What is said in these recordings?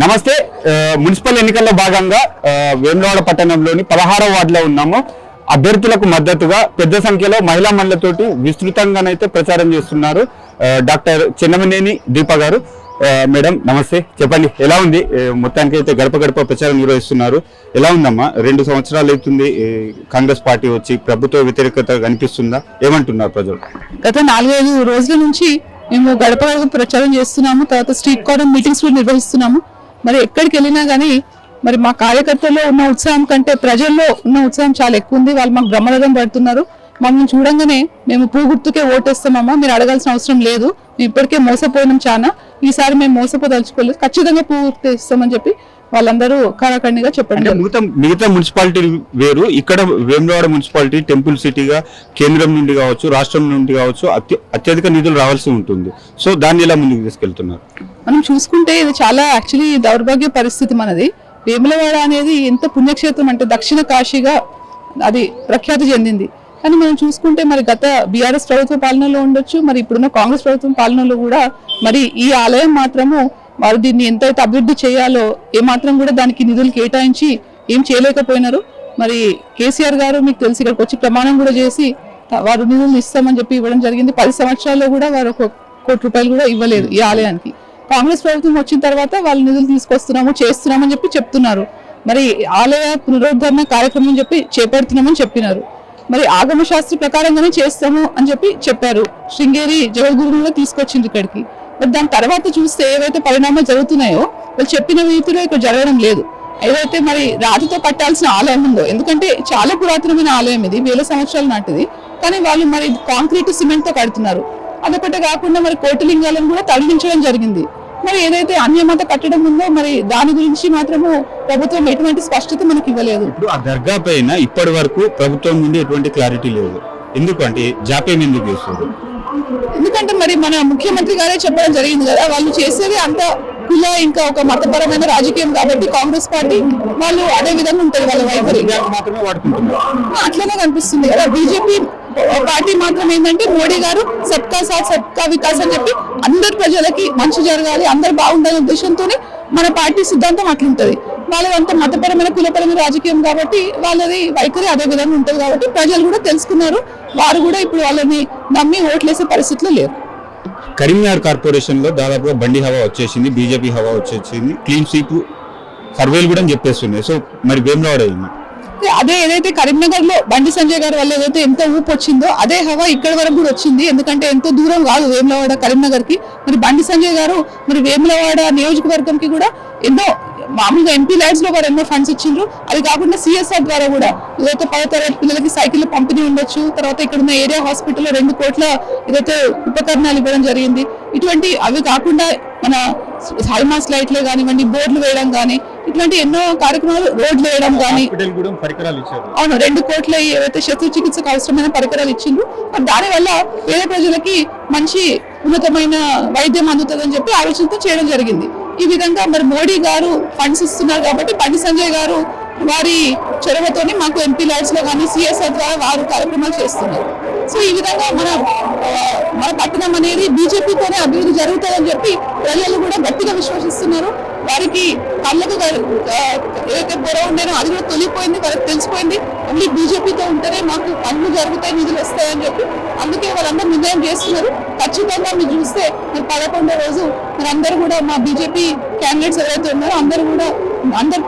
నమస్తే. మున్సిపల్ ఎన్నికల్లో భాగంగా వేములవాడ పట్టణంలోని 16వ వార్డులో ఉన్నాము. అభ్యర్థులకు మద్దతుగా పెద్ద సంఖ్యలో మహిళా మండలితోటి విస్తృతంగానైతే ప్రచారం చేస్తున్నారు డాక్టర్ చెన్నమనేని దీప గారు. మేడం నమస్తే, చెప్పండి ఎలా ఉంది? మొత్తానికి అయితే గడప గడప ప్రచారం నిర్వహిస్తున్నారు. ఎలా ఉందమ్మా? 2 సంవత్సరాలు అవుతుంది కాంగ్రెస్ పార్టీ వచ్చి, ప్రభుత్వ వ్యతిరేకత కనిపిస్తుందా? ఏమంటున్నారు ప్రజలు? గత 4-5 రోజుల నుంచి మేము గడప గడప ప్రచారం చేస్తున్నాము. తర్వాత స్ట్రీట్ కార్నర్ మీటింగ్స్ కూడా నిర్వహిస్తున్నాము. మరి ఎక్కడికి వెళ్ళినా కానీ మరి మా కార్యకర్తల్లో ఉన్న ఉత్సాహం కంటే ప్రజల్లో ఉన్న ఉత్సాహం చాలా ఎక్కువ ఉంది. వాళ్ళు మాకు బ్రహ్మరథం పడుతున్నారు. మమ్మల్ని చూడంగానే మేము పువ్వు గుర్తుకే ఓటేస్తామమ్మా, మీరు అడగాల్సిన అవసరం లేదు, మేము ఇప్పటికే మోసపోయినాం చాలా, ఈసారి మేము మోసపోదలుచుకోలేదు, ఖచ్చితంగా పువ్వు గుర్తు ఇస్తామని చెప్పి వాళ్ళందరూ కారాఖండిగా చెప్పండి. మిగతా మున్సిపాలిటీ వేరు, ఇక్కడ వేములవాడ మున్సిపాలిటీ టెంపుల్ సిటీగా కేంద్రం నుండి కావచ్చు, రాష్ట్రం నుండి కావచ్చు అత్యధిక నిధులు రావాల్సి ఉంటుంది. సో దాన్ని ఎలా ముందుకు తీసుకెళ్తున్నారు? మనం చూసుకుంటే ఇది చాలా యాక్చువల్లీ దౌర్భాగ్య పరిస్థితి మనది. వేములవాడ అనేది ఎంత పుణ్యక్షేత్రం అంటే దక్షిణ కాశీగా అది ప్రఖ్యాతి చెందింది. కానీ మనం చూసుకుంటే మరి గత బీఆర్ఎస్ ప్రభుత్వ పాలనలో ఉండొచ్చు, మరి ఇప్పుడున్న కాంగ్రెస్ ప్రభుత్వం పాలనలో కూడా మరి ఈ ఆలయం మాత్రము వారు దీన్ని ఎంతైతే అభివృద్ధి చేయాలో ఏమాత్రం కూడా దానికి నిధులు కేటాయించి ఏం చేయలేకపోయినారు. మరి కేసీఆర్ గారు మీకు తెలిసి ఇక్కడికి వచ్చి ప్రమాణం కూడా చేసి వారు నిధులు ఇస్తామని చెప్పి ఇవ్వడం జరిగింది. 10 సంవత్సరాల్లో కూడా వారు 1 కోటి రూపాయలు కూడా ఇవ్వలేదు ఈ ఆలయానికి. కాంగ్రెస్ ప్రభుత్వం వచ్చిన తర్వాత వాళ్ళు నిధులు తీసుకొస్తున్నాము చేస్తున్నామని చెప్పి చెప్తున్నారు. మరి ఆలయ పునరుద్ధరణ కార్యక్రమం చెప్పి చేపడుతున్నామని చెప్పినారు. మరి ఆగమ శాస్త్ర ప్రకారంగానే చేస్తాము అని చెప్పి చెప్పారు. శృంగేరి జగద్గురువుని కూడా తీసుకొచ్చింది ఇక్కడికి. మరి దాని తర్వాత చూస్తే ఏవైతే పరిణామాలు జరుగుతున్నాయో వాళ్ళు చెప్పిన రీతిలో ఇక్కడ జరగడం లేదు. ఏదైతే మరి రాతితో కట్టాల్సిన ఆలయం ఉందో, ఎందుకంటే చాలా పురాతనమైన ఆలయం ఇది, 1000 సంవత్సరాల నాటిది, కానీ వాళ్ళు మరి కాంక్రీట్ సిమెంట్ తో కడుతున్నారు. అదొకటే కాకుండా మరి కోటిలింగాలను కూడా తరలించడం జరిగింది. మరి ఏదైతే అన్యమత కట్టడం ఉందో మరి దాని గురించి మాత్రము ప్రభుత్వం ఎటువంటి స్పష్టత మనకి ఇవ్వలేదు. ఇప్పుడు ఆ దర్గా పైన ఇప్పటి వరకు ప్రభుత్వం నుండి ఎటువంటి క్లారిటీ లేదు. ఎందుకంటే జాప్యం ఎందుకు చేస్తుంది? ఎందుకంటే మరి మన ముఖ్యమంత్రి గారే చెప్పడం జరిగింది కదా, వాళ్ళు చేసేది అంత కుల ఇంకా ఒక మతపరమైన రాజకీయం కాబట్టి కాంగ్రెస్ పార్టీ వాళ్ళు అదే విధంగా ఉంటుంది వాళ్ళ వైఖరి. అట్లనే కనిపిస్తుంది కదా. బీజేపీ పార్టీ మాత్రం ఏంటంటే మోడీ గారు సబ్కా సాత్ సబ్కా వికాస్ అని చెప్పి అందరు ప్రజలకి మంచి జరగాలి, అందరు బాగుండాలనే ఉద్దేశంతోనే మన పార్టీ సిద్ధాంతం అట్లుంటది. వాళ్ళదంతా మతపరమైన కులపరమైన రాజకీయం కాబట్టి వాళ్ళది వైఖరి అదే విధంగా ఉంటుంది. కాబట్టి ప్రజలు కూడా తెలుసుకున్నారు, వారు కూడా ఇప్పుడు వాళ్ళని నమ్మి ఓట్లేసే పరిస్థితిలో లేరు. కరీంనగర్ కార్పొరేషన్ లో దాదాపుగా బండి హవా వచ్చేసింది, బీజేపీ హవా వచ్చేసింది, క్లీన్ స్వీప్ సర్వేలు కూడా చెప్పేస్తున్నాయి. సో మరి వేములవాడ అదే ఏదైతే కరీంనగర్ లో బండి సంజయ్ గారి వల్ల ఏదైతే ఎంత ఊపు వచ్చిందో అదే హవా ఇక్కడ వరకు కూడా వచ్చింది. ఎందుకంటే ఎంతో దూరం కాదు వేములవాడ కరీంనగర్ కి. మరి బండి సంజయ్ గారు మరి వేములవాడ నియోజకవర్గంకి కూడా ఎన్నో మామూలుగా ఎంపీ ల్యాడ్స్ లో వారు ఎన్నో ఫండ్స్ ఇచ్చిండ్రు. అది కాకుండా సిఎస్ఆర్ ద్వారా కూడా ఏదైతే 10వ తరగతి పిల్లలకి సైకిల్ పంపిణీ ఉండొచ్చు. తర్వాత ఇక్కడ ఉన్న ఏరియా హాస్పిటల్లో 2 కోట్ల ఏదైతే ఉపకరణాలు ఇవ్వడం జరిగింది. ఇటువంటి అవి కాకుండా మన హైమాస్ లైట్లే కానివ్వండి, బోర్డులు వేయడం కానీ, ఇట్లాంటి ఎన్నో కార్యక్రమాలు, రోడ్లు వేయడం కానీ, అవును 2 కోట్ల ఏవైతే శస్త్రచికిత్సకు అవసరమైన పరికరాలు ఇచ్చిండ్రు. మరి దానివల్ల పేద ప్రజలకి మంచి ఉన్నతమైన వైద్యం అందుతుందని చెప్పి ఆలోచనతో చేయడం జరిగింది. ఈ విధంగా మరి మోడీ గారు ఫండ్స్ ఇస్తున్నారు కాబట్టి బండి సంజయ్ గారు వారి చొరవతోని మాకు ఎంపీ ల్యాడ్స్ లో కానీ సిఎస్ఆర్ ద్వారా వారు కార్యక్రమాలు చేస్తున్నారు. సో ఈ విధంగా మన పట్టణం అనేది బీజేపీతోనే అభివృద్ధి జరుగుతుందని చెప్పి ప్రజలు కూడా గట్టిగా విశ్వసిస్తున్నారు. వారికి కళ్ళకు ఏదైతే పొర ఉండేనో అది కూడా తొలిపోయింది, వాళ్ళకి తెలిసిపోయింది. ఓన్లీ బీజేపీతో ఉంటేనే మాకు పనులు జరుగుతాయి, నిధులు వస్తాయని చెప్పి అందుకే వాళ్ళందరూ నిర్ణయం చేస్తున్నారు. ఖచ్చితంగా మీరు చూస్తే మరి 11వ రోజు మరి అందరూ కూడా మా బీజేపీ క్యాండిడేట్స్ ఎవరైతే ఉన్నారో అందరూ కూడా అందరు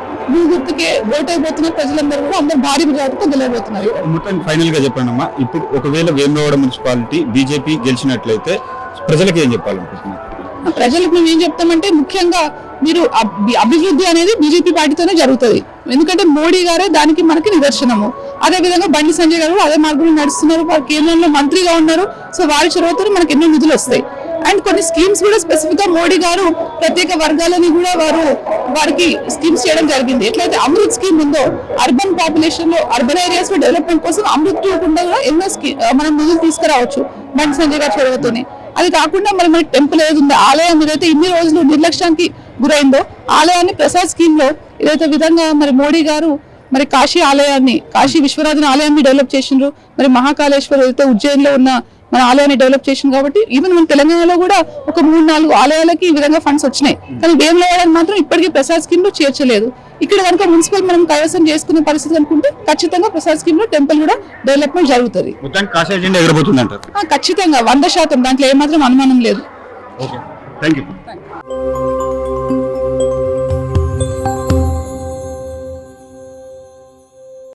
గుర్తుకే ఓటైపోతున్న ప్రజలందరూ కూడా అందరు భారీ మెజారిటీతో గెలవబోతున్నారు. మొత్తం ఫైనల్ గా చెప్పండి అమ్మా, ఇప్పుడు ఒకవేళ వేములవాడ మున్సిపాలిటీ బీజేపీ గెలిచినట్లయితే ప్రజలకు ఏం చెప్పాలనుకుంటున్నారు? ప్రజలకు మేము ఏం చెప్తామంటే ముఖ్యంగా మీరు అభివృద్ధి అనేది బీజేపీ పార్టీతోనే జరుగుతుంది. ఎందుకంటే మోడీ గారే దానికి మనకి నిదర్శనము. అదే విధంగా బండి సంజయ్ గారు అదే మార్గంలో నడుస్తున్నారు, వారు కేంద్రంలో మంత్రిగా ఉన్నారు. సో వారి చొరవతో మనకి ఎన్నో నిధులు వస్తాయి. అండ్ కొన్ని స్కీమ్స్ కూడా స్పెసిఫిక్ గా మోడీ గారు ప్రత్యేక వర్గాలని కూడా వారికి స్కీమ్స్ చేయడం జరిగింది. ఎట్లయితే అమృత్ స్కీమ్ ఉందో అర్బన్ పాపులేషన్ లో అర్బన్ ఏరియాస్ లో డెవలప్మెంట్ కోసం అమృత్ కుండా కూడా ఎన్నో మనం నిధులు తీసుకురావచ్చు బండి సంజయ్ గారి చొరవతోనే. అది కాకుండా మరి మనకి టెంపుల్ ఏది ఉందో ఆలయం ఏదైతే ఇన్ని రోజులు నిర్లక్ష్యానికి గురైందో ఆలయాన్ని ప్రసాద్ స్కీమ్ లో ఏదైతే విధంగా మరి మోడీ గారు మరి కాశీ ఆలయాన్ని, కాశీ విశ్వనాథన్ ఆలయాన్ని డెవలప్ చేసిండ్రు. మరి మహాకాళేశ్వర్ ఏదైతే ఉజ్జయిన్లో ఉన్న మన ఆలయాన్ని డెవలప్ చేసింది కాబట్టి ఈవెన్ మన తెలంగాణలో కూడా ఒక 3-4 ఆలయాలకి ఈ విధంగా ఫండ్స్ వచ్చినాయి. కానీ వేములవాడని మాత్రం ఇప్పటికీ ప్రసాద్ స్కీమ్ లో చేర్చలేదు. ఇక్కడ కనుక మున్సిపల్ మనం కైవసం చేసుకునే పరిస్థితి అనుకుంటే ఖచ్చితంగా ప్రసాద్ స్కీమ్ లో టెంపుల్ కూడా డెవలప్మెంట్ జరుగుతుంది. మొత్తానికి కాషాయ జెండా ఎగరబోతుంది అంటారు. ఖచ్చితంగా 100% దాంట్లో ఏమాత్రం అనుమానం లేదు. Okay, thank you.